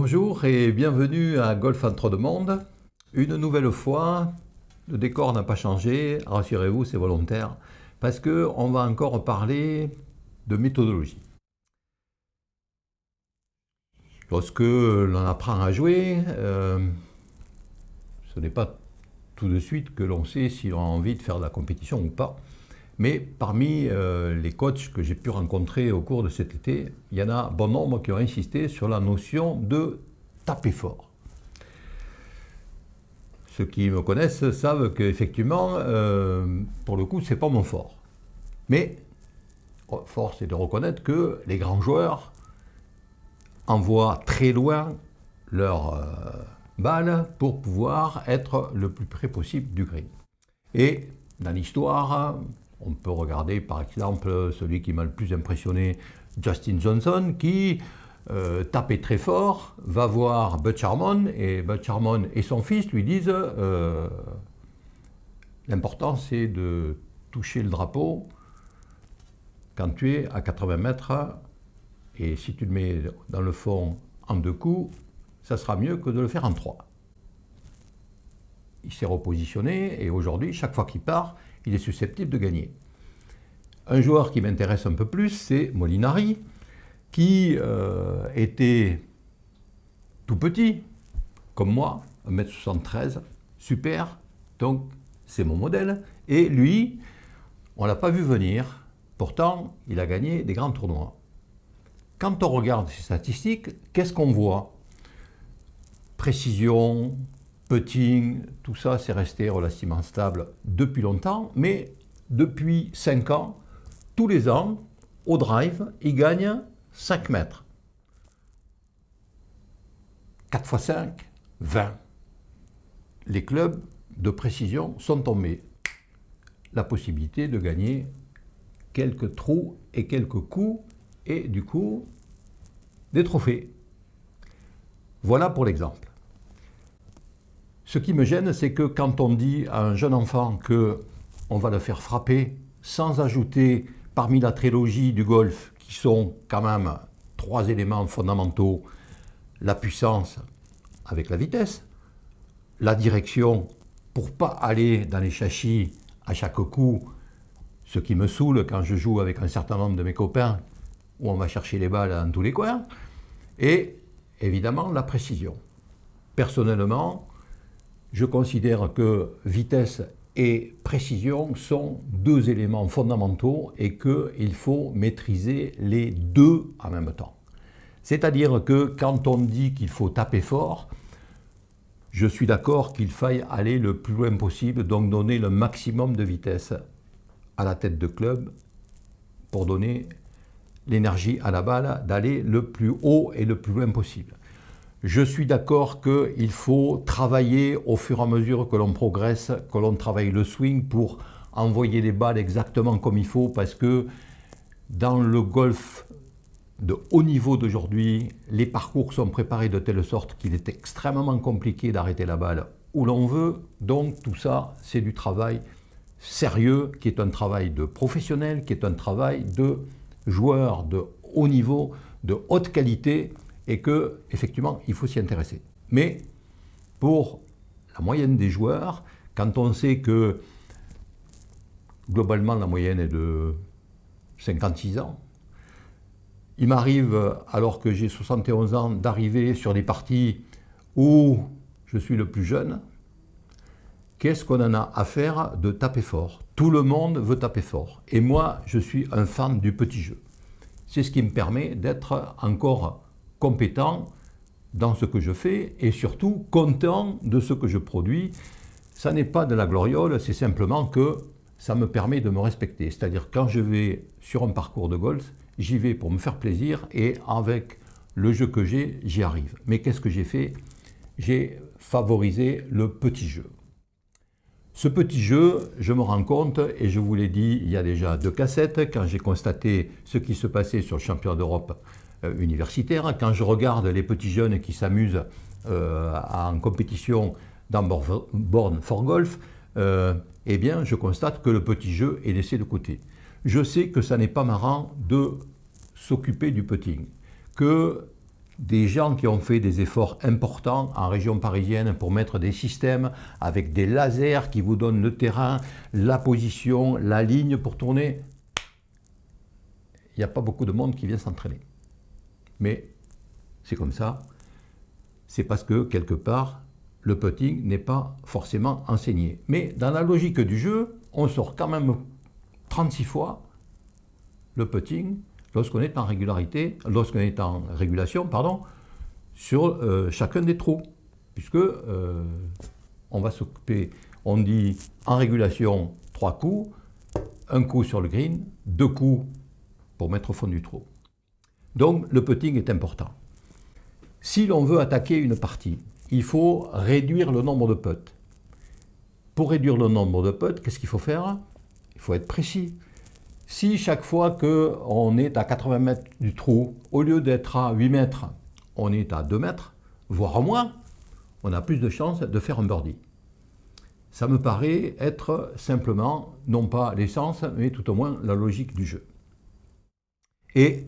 Bonjour et bienvenue à Golf entre deux mondes. Une nouvelle fois, le décor n'a pas changé, rassurez-vous, c'est volontaire, parce qu'on va encore parler de méthodologie. Lorsque l'on apprend à jouer, ce n'est pas tout de suite que l'on sait si l'on a envie de faire de la compétition ou pas. Mais parmi les coachs que j'ai pu rencontrer au cours de cet été, il y en a bon nombre qui ont insisté sur la notion de taper fort. Ceux qui me connaissent savent qu'effectivement, pour le coup, c'est pas mon fort. Mais force est de reconnaître que les grands joueurs envoient très loin leur balle pour pouvoir être le plus près possible du green. Et dans l'histoire, on peut regarder par exemple celui qui m'a le plus impressionné, Justin Johnson, qui tapait très fort, va voir Butch Harmon, et Butch Harmon et son fils lui disent l'important c'est de toucher le drapeau quand tu es à 80 mètres, et si tu le mets dans le fond en 2 coups, ça sera mieux que de le faire en 3. Il s'est repositionné et aujourd'hui, chaque fois qu'il part, il est susceptible de gagner. Un joueur qui m'intéresse un peu plus, c'est Molinari, qui était tout petit, comme moi, 1m73, super, donc c'est mon modèle. Et lui, on ne l'a pas vu venir, pourtant il a gagné des grands tournois. Quand on regarde ses statistiques, qu'est-ce qu'on voit? Précision, putting, tout ça c'est resté relativement stable depuis longtemps, mais depuis 5 ans, tous les ans, au drive, il gagne 5 mètres. 4 x 5, 20. Les clubs de précision sont tombés. La possibilité de gagner quelques trous et quelques coups, et du coup, des trophées. Voilà pour l'exemple. Ce qui me gêne, c'est que quand on dit à un jeune enfant qu'on va le faire frapper, sans ajouter parmi la trilogie du golf, qui sont quand même 3 éléments fondamentaux, la puissance avec la vitesse, la direction pour ne pas aller dans les châchis à chaque coup, ce qui me saoule quand je joue avec un certain nombre de mes copains, où on va chercher les balles dans tous les coins, et évidemment la précision. Personnellement, je considère que vitesse et précision sont 2 éléments fondamentaux et qu'il faut maîtriser les 2 en même temps. C'est-à-dire que quand on dit qu'il faut taper fort, je suis d'accord qu'il faille aller le plus loin possible, donc donner le maximum de vitesse à la tête de club pour donner l'énergie à la balle d'aller le plus haut et le plus loin possible. Je suis d'accord qu'il faut travailler au fur et à mesure que l'on progresse, que l'on travaille le swing pour envoyer les balles exactement comme il faut, parce que dans le golf de haut niveau d'aujourd'hui, les parcours sont préparés de telle sorte qu'il est extrêmement compliqué d'arrêter la balle où l'on veut. Donc tout ça, c'est du travail sérieux, qui est un travail de professionnel, qui est un travail de joueur de haut niveau, de haute qualité, et que, effectivement, il faut s'y intéresser. Mais pour la moyenne des joueurs, quand on sait que globalement la moyenne est de 56 ans, il m'arrive, alors que j'ai 71 ans, d'arriver sur des parties où je suis le plus jeune. Qu'est-ce qu'on en a à faire de taper fort? Tout le monde veut taper fort. Et moi, je suis un fan du petit jeu. C'est ce qui me permet d'être encore compétent dans ce que je fais et surtout content de ce que je produis. Ça n'est pas de la gloriole, c'est simplement que ça me permet de me respecter. C'est-à-dire quand je vais sur un parcours de golf, j'y vais pour me faire plaisir et avec le jeu que j'ai, j'y arrive. Mais qu'est-ce que j'ai fait? J'ai favorisé le petit jeu. Ce petit jeu, je me rends compte, et je vous l'ai dit il y a déjà 2 cassettes, quand j'ai constaté ce qui se passait sur le championnat d'Europe universitaire, quand je regarde les petits jeunes qui s'amusent en compétition dans Born for Golf, eh bien je constate que le petit jeu est laissé de côté. Je sais que ça n'est pas marrant de s'occuper du putting, que des gens qui ont fait des efforts importants en région parisienne pour mettre des systèmes avec des lasers qui vous donnent le terrain, la position, la ligne pour tourner. Il n'y a pas beaucoup de monde qui vient s'entraîner. Mais c'est comme ça. C'est parce que, quelque part, le putting n'est pas forcément enseigné. Mais dans la logique du jeu, on sort quand même 36 fois le putting lorsqu'on est en régulation, sur chacun des trous. Puisque on va s'occuper, on dit en régulation 3 coups, un coup sur le green, 2 coups pour mettre au fond du trou. Donc le putting est important. Si l'on veut attaquer une partie, il faut réduire le nombre de putts. Pour réduire le nombre de putts, qu'est-ce qu'il faut faire? Il faut être précis. Si chaque fois qu'on est à 80 mètres du trou, au lieu d'être à 8 mètres, on est à 2 mètres, voire moins, on a plus de chances de faire un birdie. Ça me paraît être simplement, non pas l'essence, mais tout au moins la logique du jeu. Et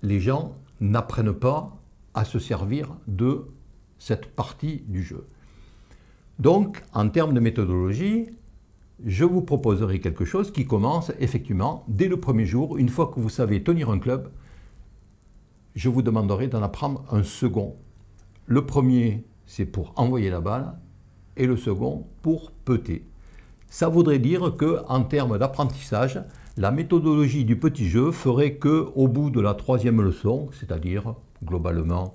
les gens n'apprennent pas à se servir de cette partie du jeu. Donc, en termes de méthodologie, je vous proposerai quelque chose qui commence effectivement dès le premier jour. Une fois que vous savez tenir un club, je vous demanderai d'en apprendre un second. Le premier, c'est pour envoyer la balle, et le second, pour putter. Ça voudrait dire qu'en termes d'apprentissage, la méthodologie du petit jeu ferait qu'au bout de la 3e leçon, c'est-à-dire globalement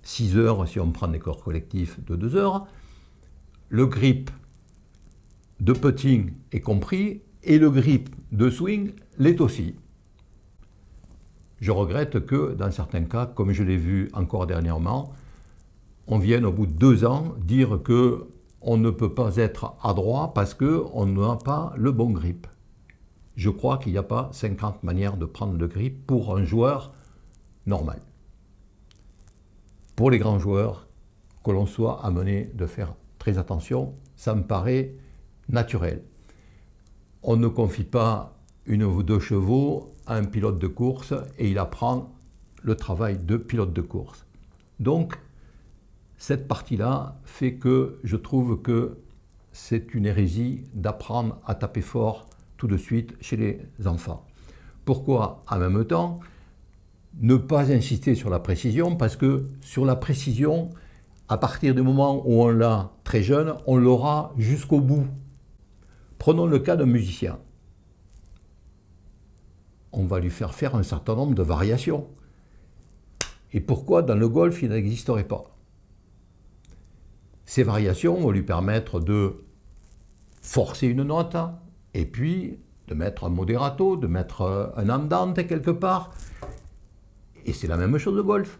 6 heures si on prend des cours collectifs de 2 heures, le grip de putting est compris et le grip de swing l'est aussi. Je regrette que dans certains cas, comme je l'ai vu encore dernièrement, on vienne au bout de 2 ans dire qu'on ne peut pas être adroit parce qu'on n'a pas le bon grip. Je crois qu'il n'y a pas 50 manières de prendre le grip pour un joueur normal. Pour les grands joueurs, que l'on soit amené de faire très attention, ça me paraît naturel. On ne confie pas 1 ou 2 chevaux à un pilote de course et il apprend le travail de pilote de course. Donc, cette partie-là fait que je trouve que c'est une hérésie d'apprendre à taper fort tout de suite chez les enfants. Pourquoi, en même temps, ne pas insister sur la précision? Parce que sur la précision, à partir du moment où on l'a très jeune, on l'aura jusqu'au bout. Prenons le cas d'un musicien. On va lui faire faire un certain nombre de variations. Et pourquoi dans le golf il n'existerait pas? Ces variations vont lui permettre de forcer une note, et puis de mettre un moderato, de mettre un andante quelque part. Et c'est la même chose au golf.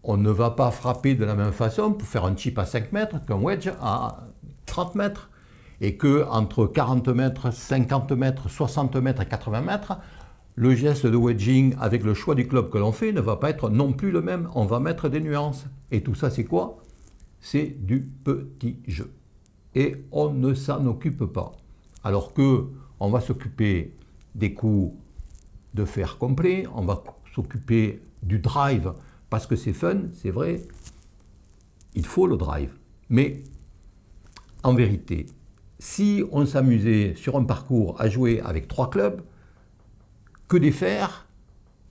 On ne va pas frapper de la même façon pour faire un chip à 5 mètres qu'un wedge à 30 mètres. Et qu'entre 40 mètres, 50 mètres, 60 mètres et 80 mètres, le geste de wedging avec le choix du club que l'on fait ne va pas être non plus le même. On va mettre des nuances. Et tout ça, c'est quoi? C'est du petit jeu. Et on ne s'en occupe pas. Alors qu'on va s'occuper des coups de fer complet, on va s'occuper du drive, parce que c'est fun, c'est vrai, il faut le drive. Mais en vérité, si on s'amusait sur un parcours à jouer avec 3 clubs, que des fers,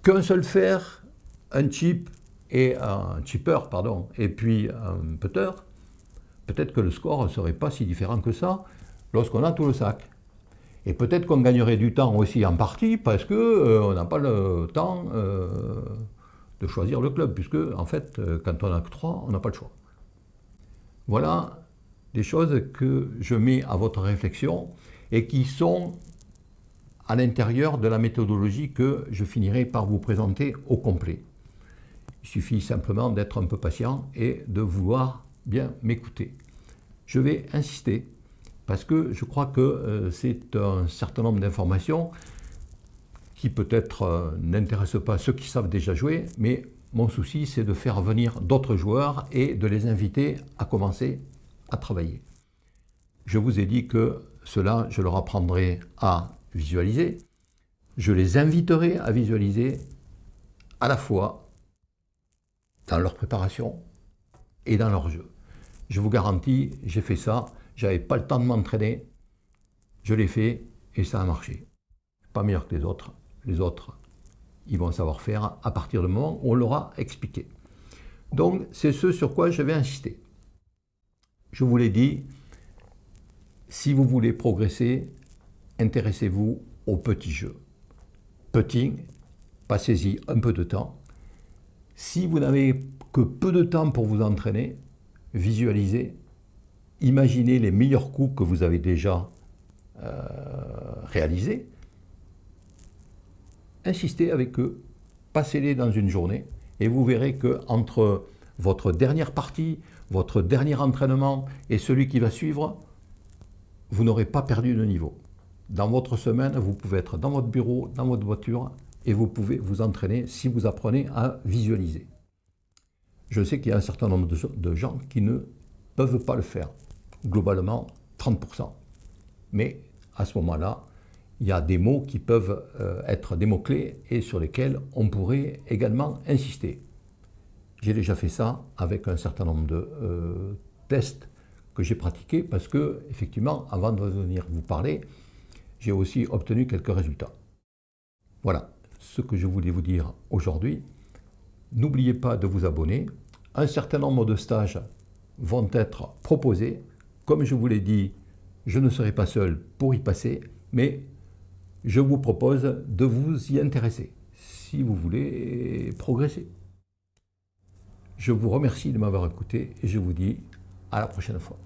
qu'un seul fer, un chip et un chipper, et puis un putter, peut-être que le score ne serait pas si différent que ça lorsqu'on a tout le sac. Et peut-être qu'on gagnerait du temps aussi en partie parce qu'on n'a pas le temps de choisir le club, puisque en fait, quand on n'a que 3, on n'a pas le choix. Voilà des choses que je mets à votre réflexion et qui sont à l'intérieur de la méthodologie que je finirai par vous présenter au complet. Il suffit simplement d'être un peu patient et de vouloir bien m'écouter. Je vais insister parce que je crois que c'est un certain nombre d'informations qui peut-être n'intéressent pas ceux qui savent déjà jouer, mais mon souci c'est de faire venir d'autres joueurs et de les inviter à commencer à travailler. Je vous ai dit que cela, je leur apprendrai à visualiser, je les inviterai à visualiser à la fois dans leur préparation et dans leur jeu. Je vous garantis, j'ai fait ça, j'avais pas le temps de m'entraîner, je l'ai fait et ça a marché. Pas meilleur que les autres, ils vont savoir faire à partir du moment où on leur a expliqué. Donc c'est ce sur quoi je vais insister. Je vous l'ai dit, si vous voulez progresser, intéressez-vous aux petits jeux. Petit, passez-y un peu de temps. Si vous n'avez que peu de temps pour vous entraîner, visualisez, imaginez les meilleurs coups que vous avez déjà réalisés. Insistez avec eux, passez-les dans une journée et vous verrez que entre votre dernière partie, votre dernier entraînement et celui qui va suivre, vous n'aurez pas perdu de niveau. Dans votre semaine, vous pouvez être dans votre bureau, dans votre voiture et vous pouvez vous entraîner si vous apprenez à visualiser. Je sais qu'il y a un certain nombre de gens qui ne peuvent pas le faire, globalement 30%. Mais à ce moment-là, il y a des mots qui peuvent être des mots-clés et sur lesquels on pourrait également insister. J'ai déjà fait ça avec un certain nombre de tests que j'ai pratiqués parce que, effectivement, avant de venir vous parler, j'ai aussi obtenu quelques résultats. Voilà ce que je voulais vous dire aujourd'hui. N'oubliez pas de vous abonner. Un certain nombre de stages vont être proposés. Comme je vous l'ai dit, je ne serai pas seul pour y passer, mais je vous propose de vous y intéresser si vous voulez progresser. Je vous remercie de m'avoir écouté et je vous dis à la prochaine fois.